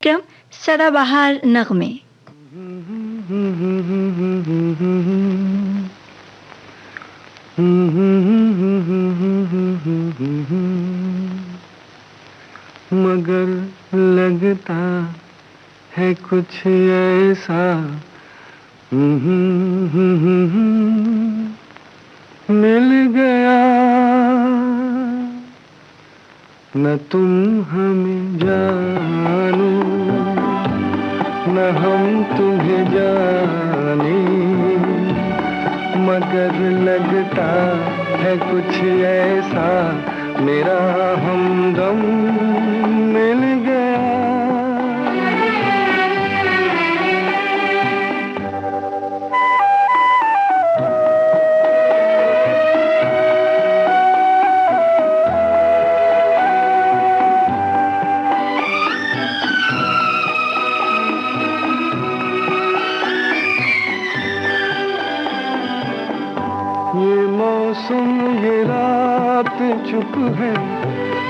कार्यक्रम सदाबहार नगमे। मगर लगता है कुछ ऐसा मिल गया, न तुम हमें जानो न हम तुम्हें जाने, मगर लगता है कुछ ऐसा मेरा हमदम मिल गया। ये मौसम ये रात चुप है,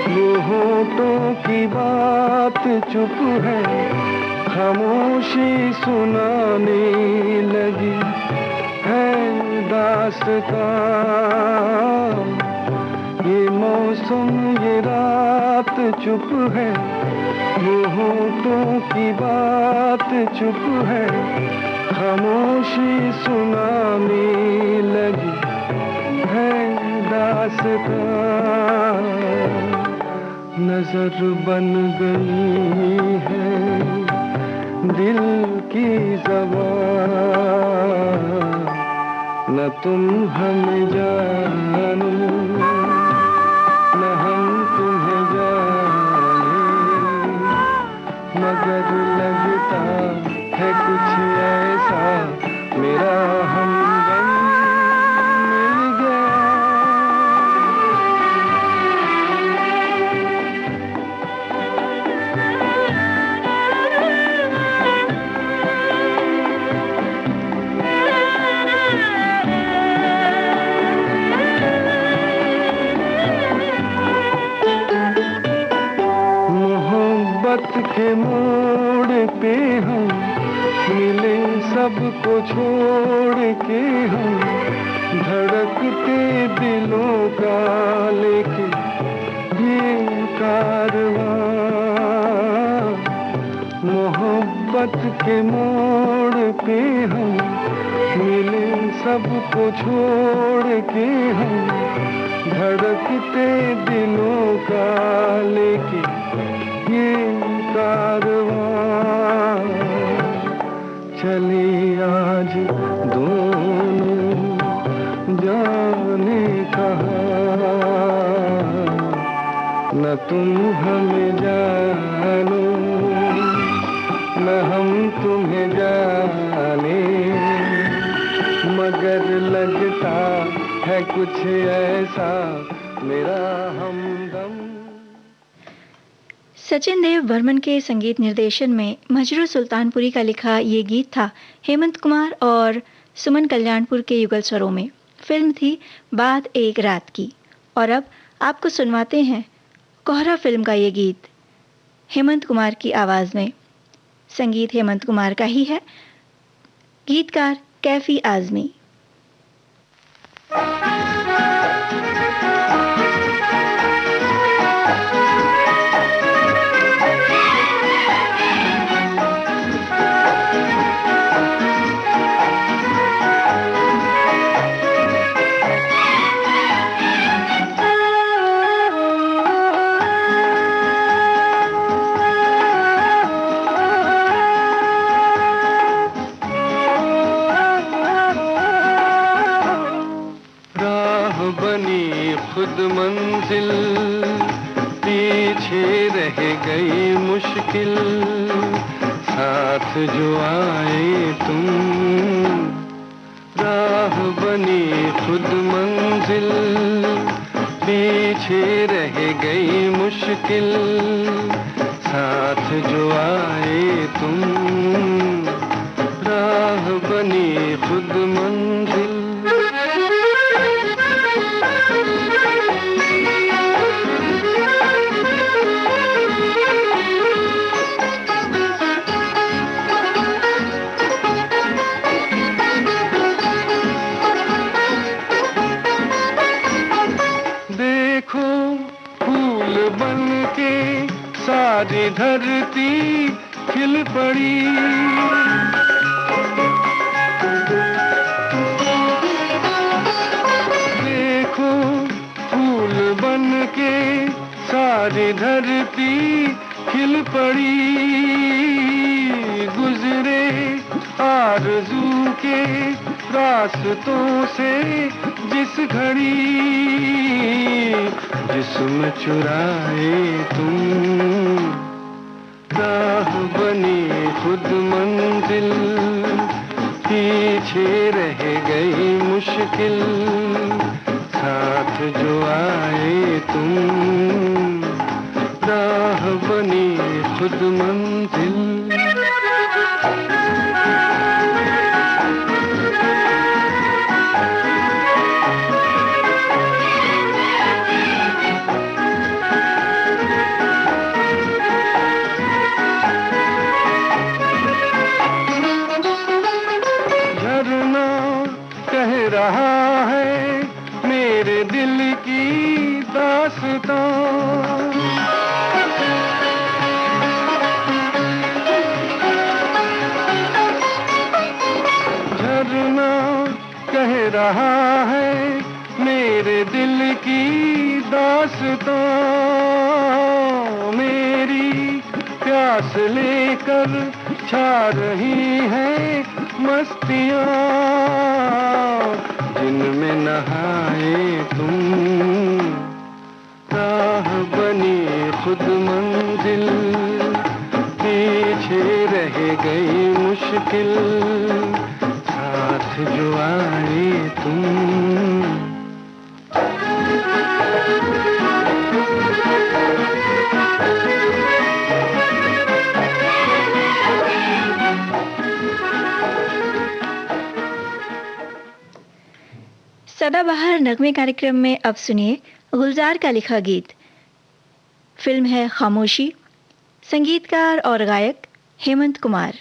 वो होठों की बात चुप है, खामोशी सुनाने लगी है दास्तां। ये मौसम ये रात चुप है, वो होठों की बात चुप है, खामोशी सुनाने लगी है दास्तां। नजर बन गई है दिल की ज़बान, न तुम हमें जानो न हम तुम्हें जाने, मगर लगता है कुछ ऐसा मेरा हमदम मिल गया। मोहब्बत के मोड़ पे हम मिले, सबको छोड़ के हम धड़कते दिलों का लेके ये कारवां। मोहब्बत के मोड़ पे हम मिले, सबको छोड़ के हम धड़कते दिलों का लेके ये कारवां। चले आज दोनों जाने कहाँ, न तुम हमें जानो न हम तुम्हें जाने, मगर लगता है कुछ ऐसा मेरा हमदम। सचिन देव बर्मन के संगीत निर्देशन में मजरू सुल्तानपुरी का लिखा ये गीत था हेमंत कुमार और सुमन कल्याणपुर के युगल स्वरों में। फिल्म थी बात एक रात की। और अब आपको सुनवाते हैं कोहरा फिल्म का ये गीत हेमंत कुमार की आवाज़ में। संगीत हेमंत कुमार का ही है, गीतकार कैफी आज़मी। खुद मंजिल पीछे रह गई मुश्किल, साथ जो आए तुम। राह बनी खुद मंजिल पीछे रह गई मुश्किल, साथ जो आए तुम। राह बनी खुद मंजिल। खिल पड़ी। देखो फूल बन के सारी धरती खिल पड़ी। गुजरे आरज़ू के रास्तों से जिस घड़ी, जिस्म चुराए तुम, राह बनी खुद मंजिल, पीछे रह गई मुश्किल, साथ जो आए तुम, राह बनी खुद मंजिल। रहा है मेरे दिल की दास्तां, झरना कह रहा है मेरे दिल की दास्तां, मेरी प्यास लेकर छा रही है मस्तियाँ, जिनमें नहाए तुम, राह बनी खुद मंजिल, पीछे रह गई मुश्किल, साथ जो आए तुम। सदाबहार नगमे कार्यक्रम में अब सुनिए गुलजार का लिखा गीत। फिल्म है खामोशी। संगीतकार और गायक हेमंत कुमार।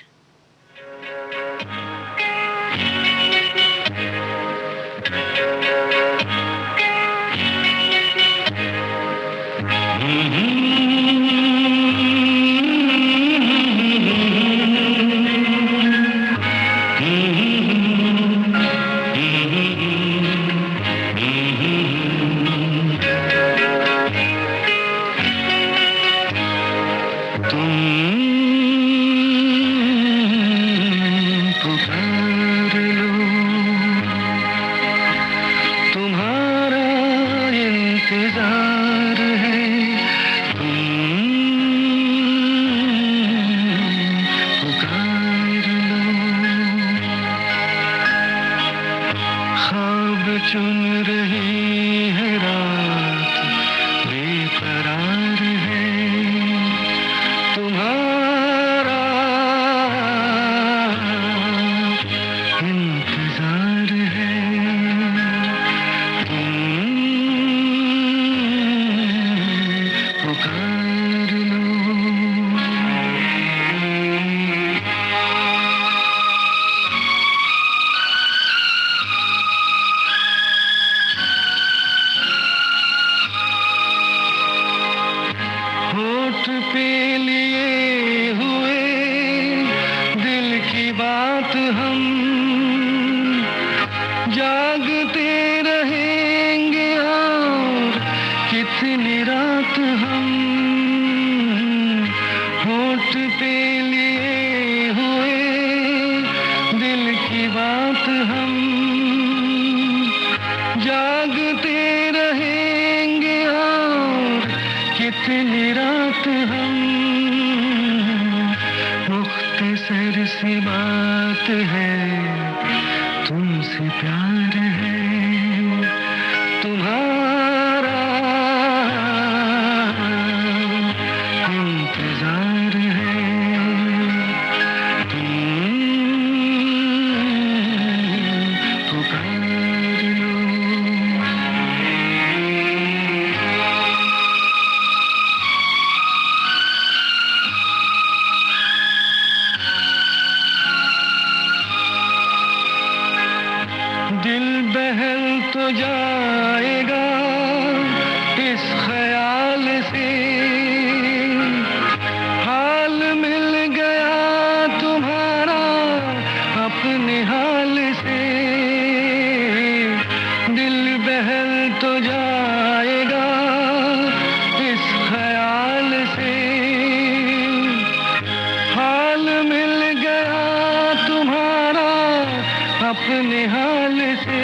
अपने हाल से,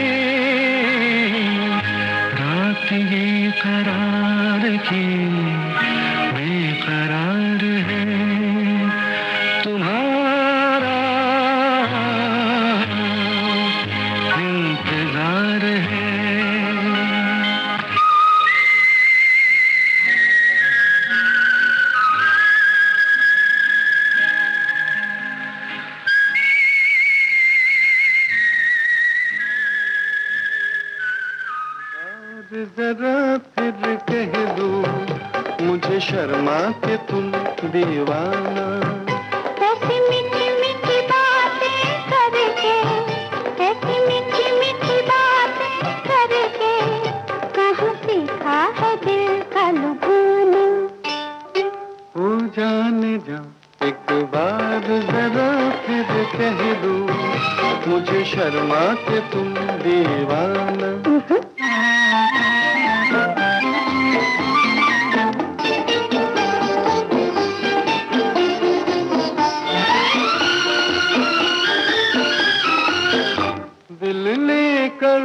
रात ये करार की बेकरार है तुम्हारा इंतजार है। जरा फिर कह दो मुझे शर्मा के तुम दीवाना। ऐसी मीठी मीठी बातें करके, ऐसी मीठी मीठी बातें करके, कहाँ सीखा है दिल का लुभाना। ओ जाने जा एक बार जरा फिर कह दो मुझे शर्मा के तुम दीवाना। दिल लेकर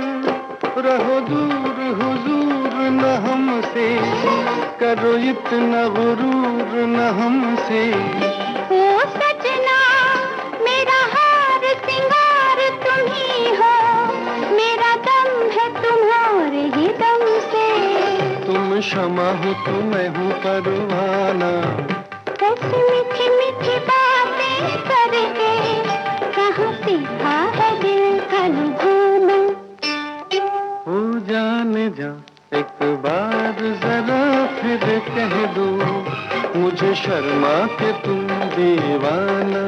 रहो दूर हुजूर न हमसे, करो इतना गुरूर न हमसे। ओ सजना मेरा हार सिंगार तुम ही हो, मेरा दम है तुम्हारे ही दम से। तुम शमा हो तो मैं हूँ परवाना। ऐसी मीठी मीठी बातें करके, कहाँ सीखा है दिल का लुभाना। हो जाने जा एक बार जरा फिर कह दो मुझे शर्मा के तुम दीवाना।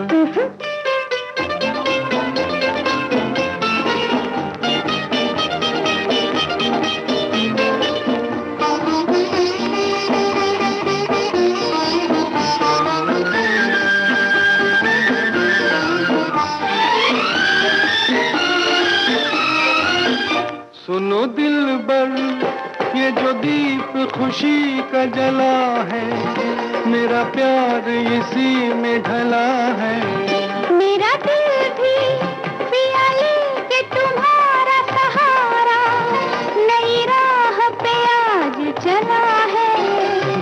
सुनो दिलबर ये जो दीप खुशी का जला है, मेरा प्यार इसी में ढला है। मेरा दिल भी पिया लेके तुम्हारा सहारा, नई राह पे आज चला है।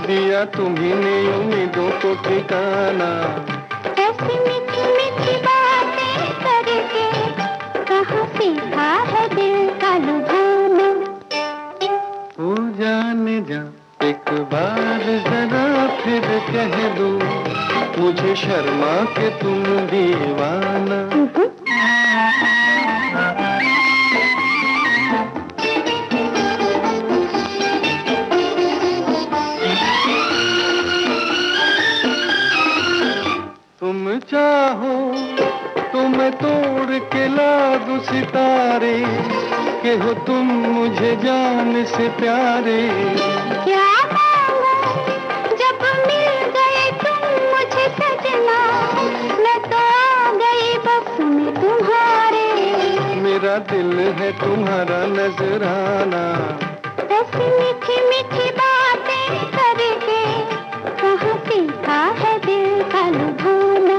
दिया तुम्ही ने उम्मीदों को ठिकाना। ऐसी मीठी मीठी बातें करके, कहाँ सीखा है दिल का लुभाना। हो जाने जा एक बार जरा फिर कह दो मुझे शर्मा के तुम दीवाना। तुम चाहो तो मैं तोड़ के ला दूं सितारे, के हो तुम मुझे जान से प्यारे। क्या मांगो जब मिल गए तुम मुझे सजना, मैं तो आ गई बस में तुम्हारे। मेरा दिल है तुम्हारा नजराना। ऐसी मीठी मीठी बातें करके, कहाँ सीखा है दिल का लुभाना।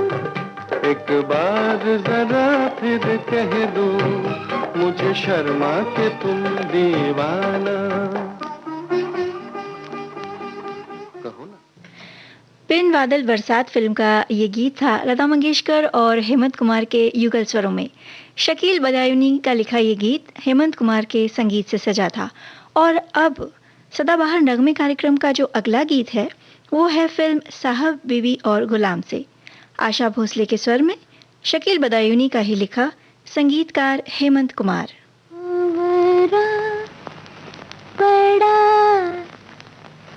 एक बार जरा फिर कह दो मुझे शर्मा के तुम दीवाना। कहो ना। बिन बादल बरसात फिल्म का ये गीत था लता मंगेशकर और हेमंत कुमार के युगल स्वरों में। शकील बदायूनी का लिखा ये गीत हेमंत कुमार के संगीत से सजा था। और अब सदाबहार नगमे कार्यक्रम का जो अगला गीत है वो है फिल्म साहब बीवी और गुलाम से। आशा भोसले के स्वर में, शकील बदायूनी का ही लिखा, संगीतकार हेमंत कुमार। बड़ा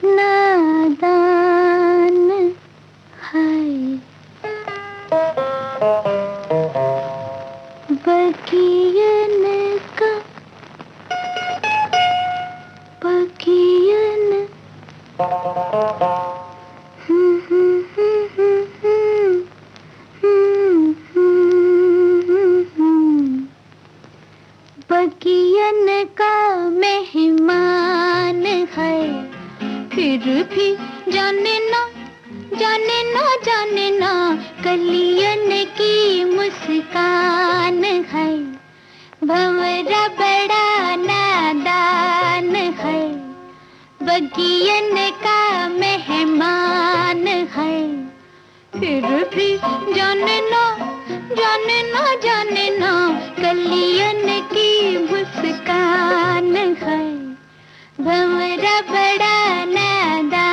नादान है बगियन का, बगियन बगियन का मेहमान है, फिर भी जाने ना जाने ना जाने ना, कलियन की मुस्कान है। भंवरा बड़ा नादान है, बगियन का मेहमान है, फिर भी जानना जानना जानना कलियन की मुस्कान है, भंवरा बड़ा नादान।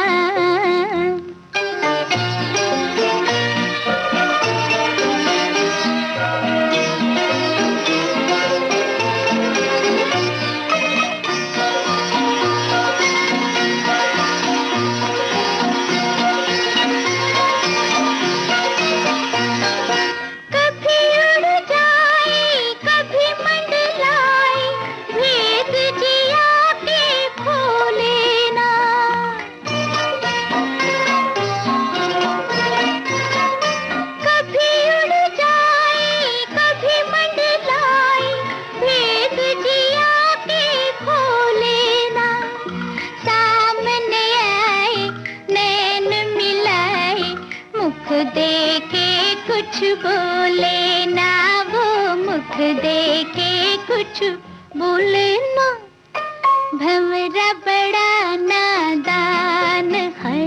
कुछ बोले ना, वो मुख देके कुछ बोले ना, भंवरा बड़ा नादान है।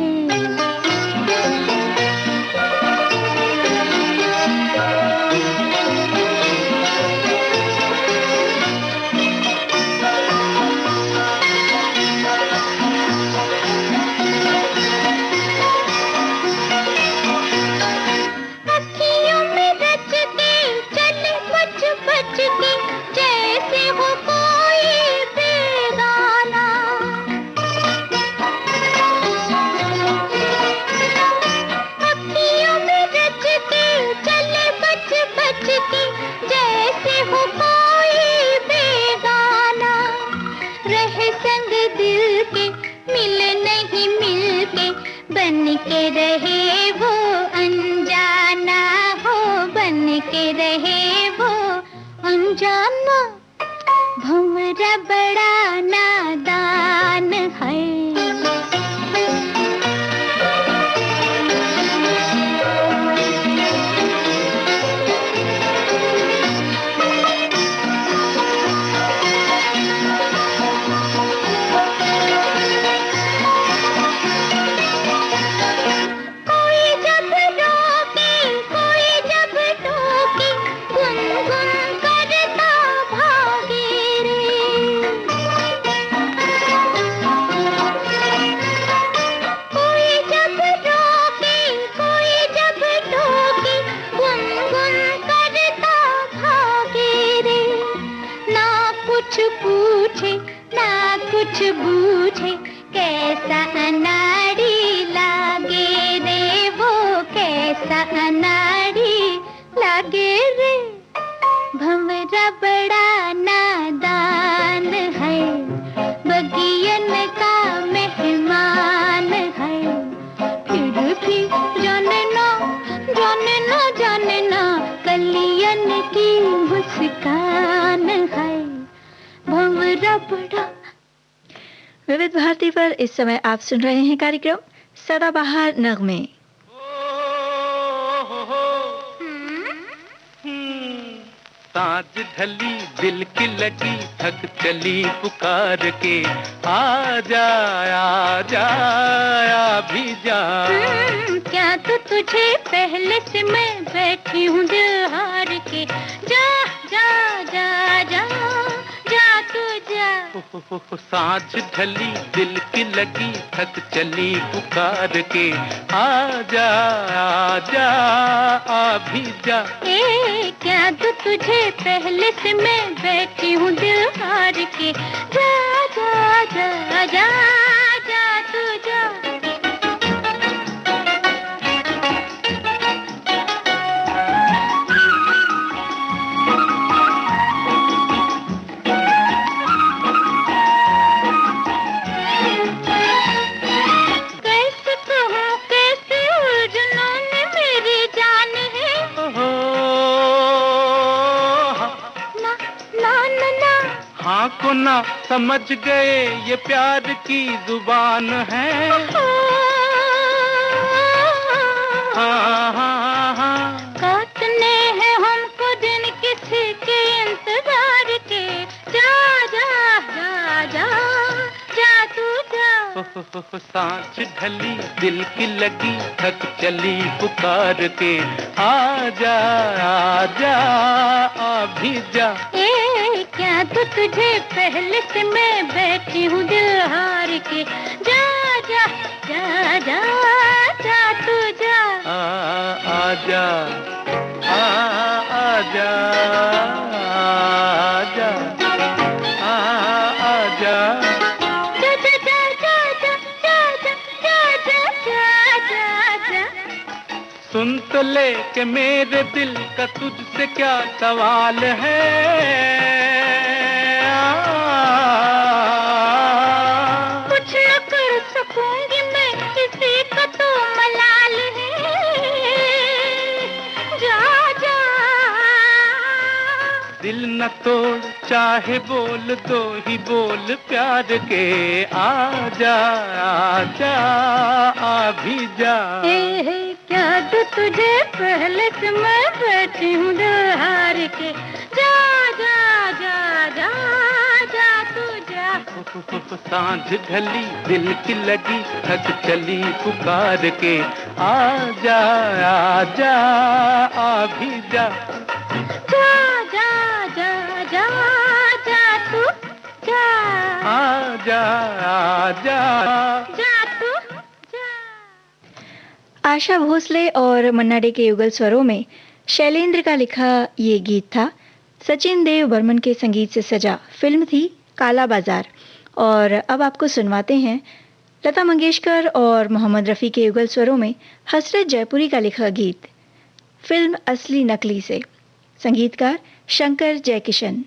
बन के रहे वो अनजाना हो, बन के रहे वो अनजाना, भंवरा बड़ा नादान है। कुछ बूझे कैसा अनाड़ी लागे रे, वो कैसा अनाड़ी लागे रे, भंवरा बड़ा नादान है, बगियन का मेहमान है, फिर भी जानना जानना जानना कलियन की मुस्कान है, भंवरा बड़ा। विविध भारती पर इस समय आप सुन रहे हैं कार्यक्रम सदाबहार नगमे। सांझ ढली दिल की लगी थक चली पुकार के, आजा आजा भी जा। क्या तो तुझे पहले से मैं बैठी हूँ दिल हार के, जा जा जा जा जा तू जा। सांझ ढली दिल की लगी थक चली पुकार के, आजा आजा भी जा। क्या तो तुझे पहले से मैं बैठी हूँ दिल हार के, जा जा जा जा जा तू जा। को ना समझ गए ये प्यार की जुबान है। हाँ। काटने हैं हमको दिन किसी के इंतजार सांझ ढली दिल की लगी थक चली पुकार के आजा आजा आ भी जा। क्या तो तुझे पहले से मैं बैठी हूँ दिल हार के। जा जा जा जा जा तू जा। आजा आजा आजा आजा। सुन तो ले के मेरे दिल का तुझसे क्या सवाल है। कुछ न कर सकूंगी मैं किसी का तो मलाल है। जा जा। दिल न तोड़ चाहे बोल दो ही बोल प्यार के आजा आजा आ भी जा। क्या तो तुझे पहले से मैं बैठी हूँ दिल हार के। जा जा जा जा जा तू जा। सांझ ढली दिल की लगी थक चली पुकार के आजा आजा आ भी जा। जा जा जा जा जा तू जा। आजा आजा जा तू जा। आशा भोसले और मन्ना डे के युगल स्वरों में शैलेंद्र का लिखा ये गीत था। सचिन देव बर्मन के संगीत से सजा फिल्म थी काला बाजार। और अब आपको सुनवाते हैं लता मंगेशकर और मोहम्मद रफ़ी के युगल स्वरों में हसरत जयपुरी का लिखा गीत फिल्म असली नकली से। संगीतकार शंकर जयकिशन।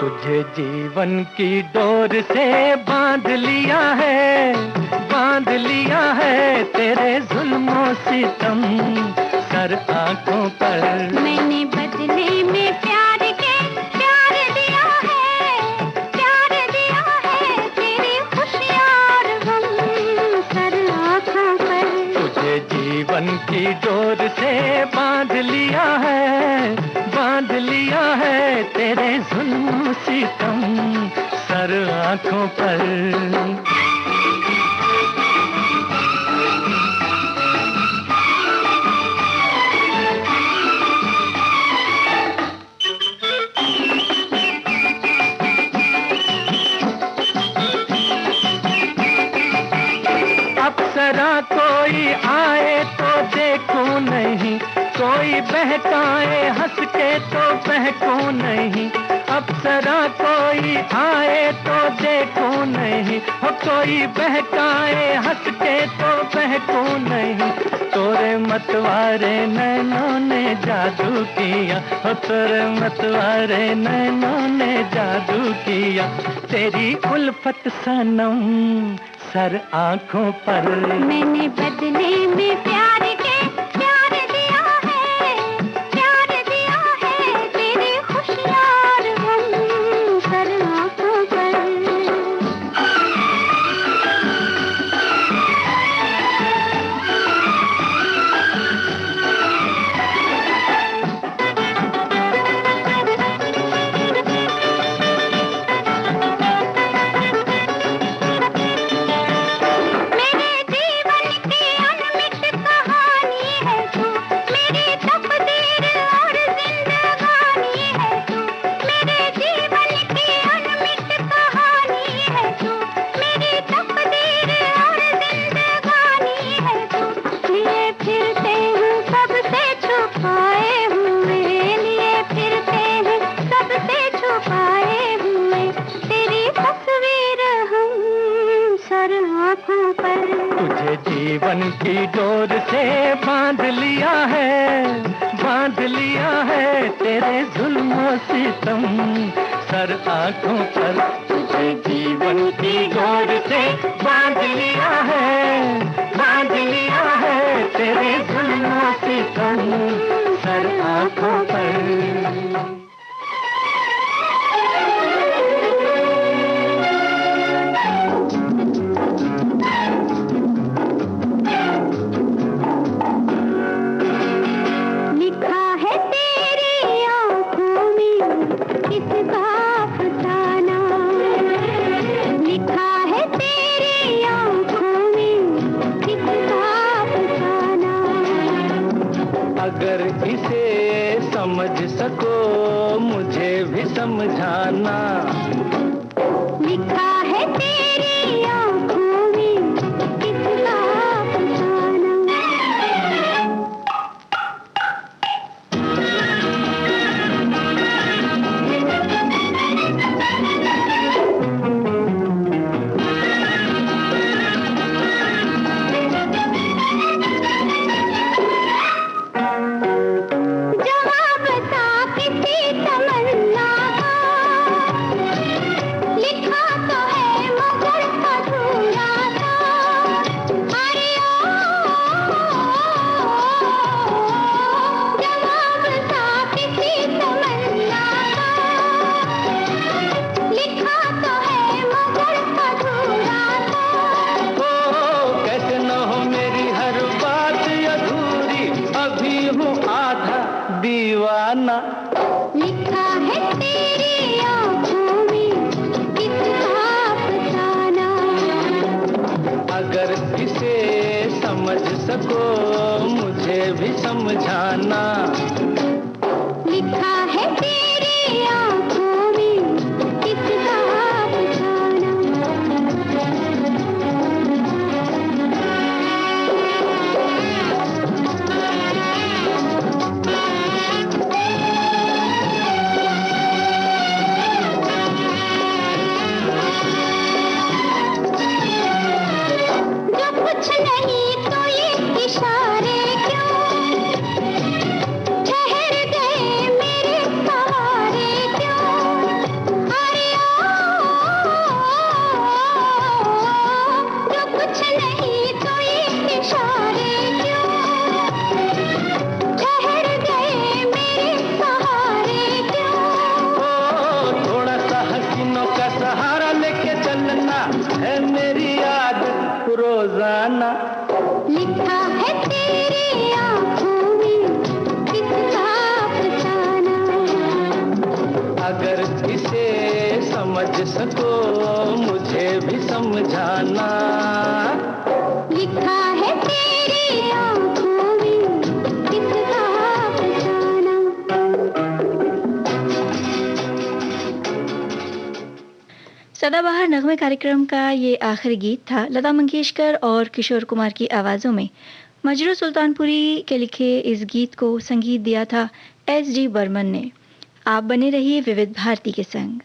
तुझे जीवन की डोर से बांध लिया है तेरे जुल्मों सितम सर आंखों पर। मैंने बदले में प्यार के प्यार दिया है तेरी खुशियाँ और गम सर आँखों पर। तुझे जीवन की डोर से बांध लिया है तेरे जुल्म सितम सर आंखों पर। अप्सरा कोई आए तो देखूं नहीं, कोई बहकाए हंस के तो बहकूं नहीं। अप्सरा कोई आए तो देखूं नहीं, हो कोई बहकाए हंस के तो बहकूं नहीं। तोरे मतवारे नैनों ने जादू किया, हो तोरे मतवारे नैनों ने जादू किया। तेरी उल्फत सनम सर आंखों पर। मैंने बदले में प्यार के प्यार दिया है तेरी खुशियाँ और गम सर आंखों पर। तुझे जीवन की डोर से बांध लिया है तेरे जुल्म सितम सर आंखों पर, तुझे जीवन की डोर से बांध लिया है तेरे जुल्मों से कम सर आंखों पर। अगर इसे समझ सको मुझे भी समझाना, लिखा है तेरी आँखों में किसका अफसाना। दीवाना लिखा है तेरी आँखों में किसका अफसाना। अगर इसे समझ सको मुझे भी समझाना, लिखा है तेरी आँखों में किसका अफसाना। कुछ नहीं तो ये इशारे क्यों, ठहर गए मेरे सहारे क्यों। अरे जो कुछ नहीं तो ये इशारे क्यों, ठहर गए मेरे सहारे क्यों। थोड़ा सा हसीनों का सहारा लेके चलना है मेरी आदत रोजाना। लिखा है तेरी आँखों में किसका अफसाना। अगर इसे समझ सको मुझे भी समझाना, लिखा है तेरी आँखों में किसका अफसाना। सदाबहार नगमे कार्यक्रम का ये आखिरी गीत था लता मंगेशकर और किशोर कुमार की आवाज़ों में। मजरू सुल्तानपुरी के लिखे इस गीत को संगीत दिया था एस डी बर्मन ने। आप बने रहिए विविध भारती के संग।